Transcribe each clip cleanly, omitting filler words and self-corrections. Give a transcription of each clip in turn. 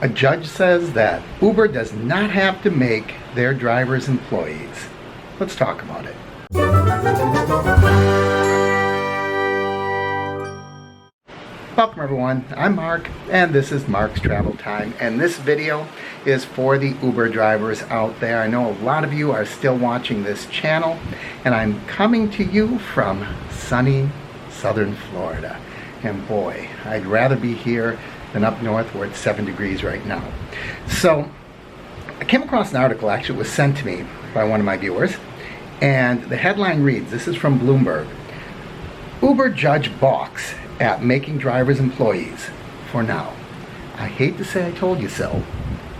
A judge says that Uber does not have to make their drivers employees. Let's talk about it. Welcome everyone, I'm Mark and this is Mark's Travel Time, and this video is for the Uber drivers out there. I know a lot of you are still watching this channel and I'm coming to you from sunny southern Florida, and boy, I'd rather be here than up north where it's 7 degrees right now. So I came across an article, actually it was sent to me by one of my viewers, and the headline reads, this is from Bloomberg: Uber judge balks at making drivers employees for now. I hate to say I told you so,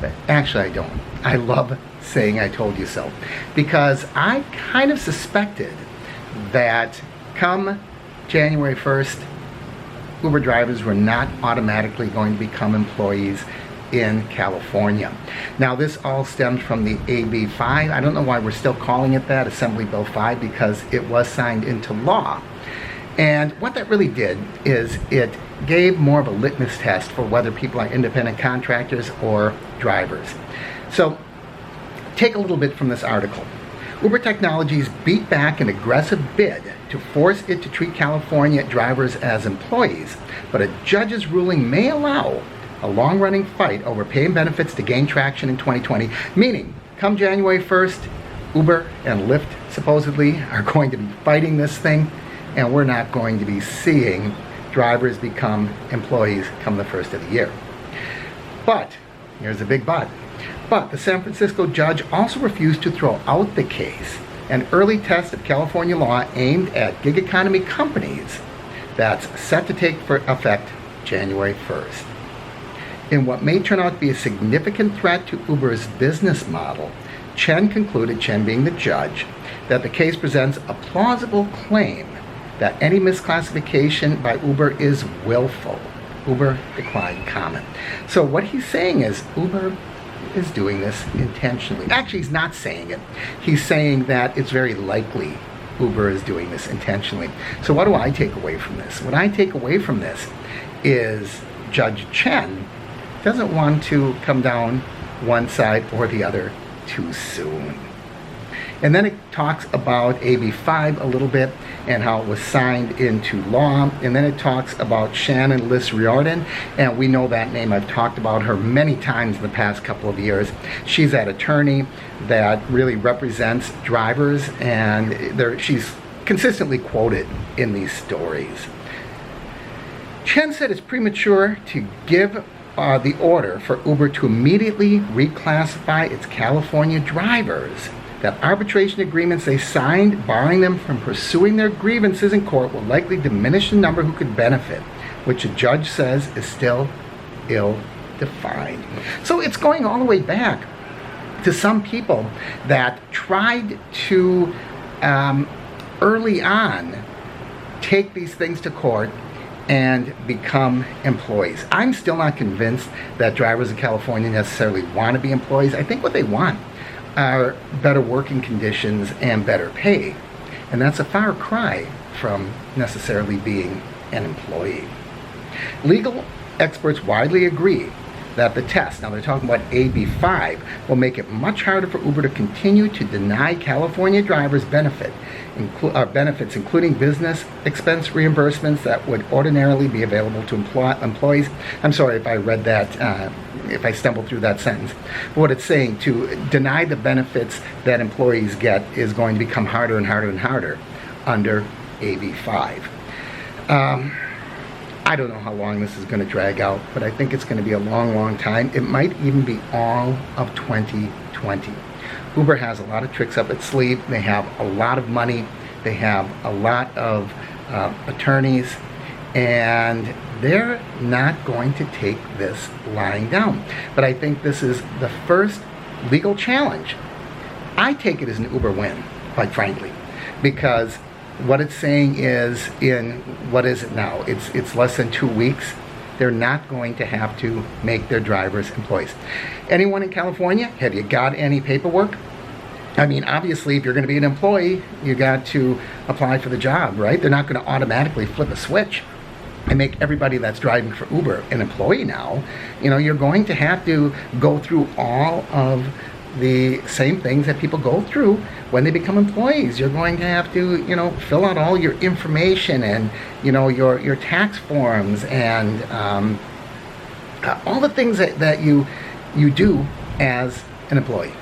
but actually I don't. I love saying I told you so, because I kind of suspected that come January 1st, Uber drivers were not automatically going to become employees in California. Now this all stems from the AB 5. I don't know why we're still calling it that, Assembly Bill 5, because it was signed into law. And what that really did is it gave more of a litmus test for whether people are independent contractors or drivers. So take a little bit from this article. Uber Technologies beat back an aggressive bid to force it to treat California drivers as employees, but a judge's ruling may allow a long-running fight over pay and benefits to gain traction in 2020, meaning come January 1st, Uber and Lyft supposedly are going to be fighting this thing, and we're not going to be seeing drivers become employees come the first of the year. But, here's a big but. But the San Francisco judge also refused to throw out the case, an early test of California law aimed at gig economy companies that's set to take effect January 1st. In what may turn out to be a significant threat to Uber's business model, Chen concluded, Chen being the judge, that the case presents a plausible claim that any misclassification by Uber is willful. Uber declined comment. So what he's saying is Uber is doing this intentionally. Actually, he's not saying it. He's saying that it's very likely Uber is doing this intentionally. So what do I take away from this? What I take away from this is Judge Chen doesn't want to come down one side or the other too soon. And then it talks about AB 5 a little bit and how it was signed into law. And then it talks about Shannon Liss Riordan, and we know that name. I've talked about her many times in the past couple of years. She's that attorney that really represents drivers, and she's consistently quoted in these stories. Chen said it's premature to give the order for Uber to immediately reclassify its California drivers. That arbitration agreements they signed barring them from pursuing their grievances in court will likely diminish the number who could benefit, which a judge says is still ill-defined. So it's going all the way back to some people that tried to early on take these things to court and become employees. I'm still not convinced that drivers in California necessarily want to be employees. I think what they want are better working conditions and better pay. And that's a far cry from necessarily being an employee. Legal experts widely agree that the test, now they're talking about AB 5, will make it much harder for Uber to continue to deny California drivers benefits, including business expense reimbursements that would ordinarily be available to employees. I'm sorry if I read that, if I stumbled through that sentence. What it's saying, to deny the benefits that employees get is going to become harder and harder and harder under AB 5. I don't know how long this is going to drag out, but I think it's going to be a long, long time. It might even be all of 2020. Uber has a lot of tricks up its sleeve. They have a lot of money. They have a lot of attorneys, and they're not going to take this lying down. But I think this is the first legal challenge. I take it as an Uber win, quite frankly, because what it's saying is, in, what is it now? It's less than 2 weeks. They're not going to have to make their drivers employees. Anyone in California, have you got any paperwork? I mean, obviously, if you're going to be an employee, you got to apply for the job, right? They're not going to automatically flip a switch. and make everybody that's driving for Uber an employee now, you know, you're going to have to go through all of the same things that people go through when they become employees. You're going to have to, you know, fill out all your information and, you know, your tax forms and all the things that you do as an employee.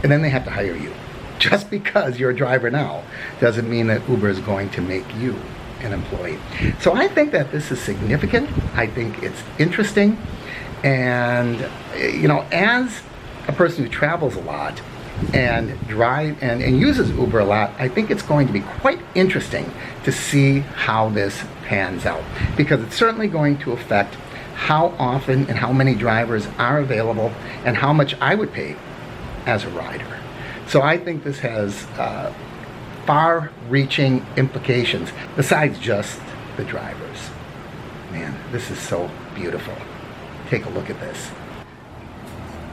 And then they have to hire you. Just because you're a driver now doesn't mean that Uber is going to make you an employee. So I think that this is significant. I think it's interesting. And, you know, as a person who travels a lot and uses Uber a lot, I think it's going to be quite interesting to see how this pans out, because it's certainly going to affect how often and how many drivers are available and how much I would pay as a rider. So I think this has far-reaching implications besides just the drivers. Man, this is so beautiful. Take a look at this.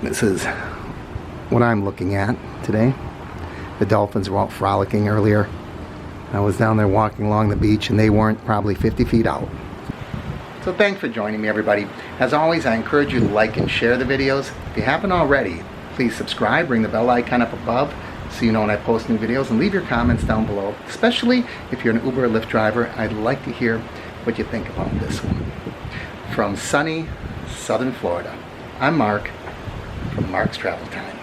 This is what I'm looking at today. The dolphins were out frolicking earlier. I was down there walking along the beach and they weren't probably 50 feet out. So thanks for joining me, everybody. As always, I encourage you to like and share the videos. If you haven't already, please subscribe, ring the bell icon up above so you know when I post new videos, and leave your comments down below. Especially if you're an Uber or Lyft driver, I'd like to hear what you think about this one. From sunny Southern Florida, I'm Mark from Mark's Travel Time.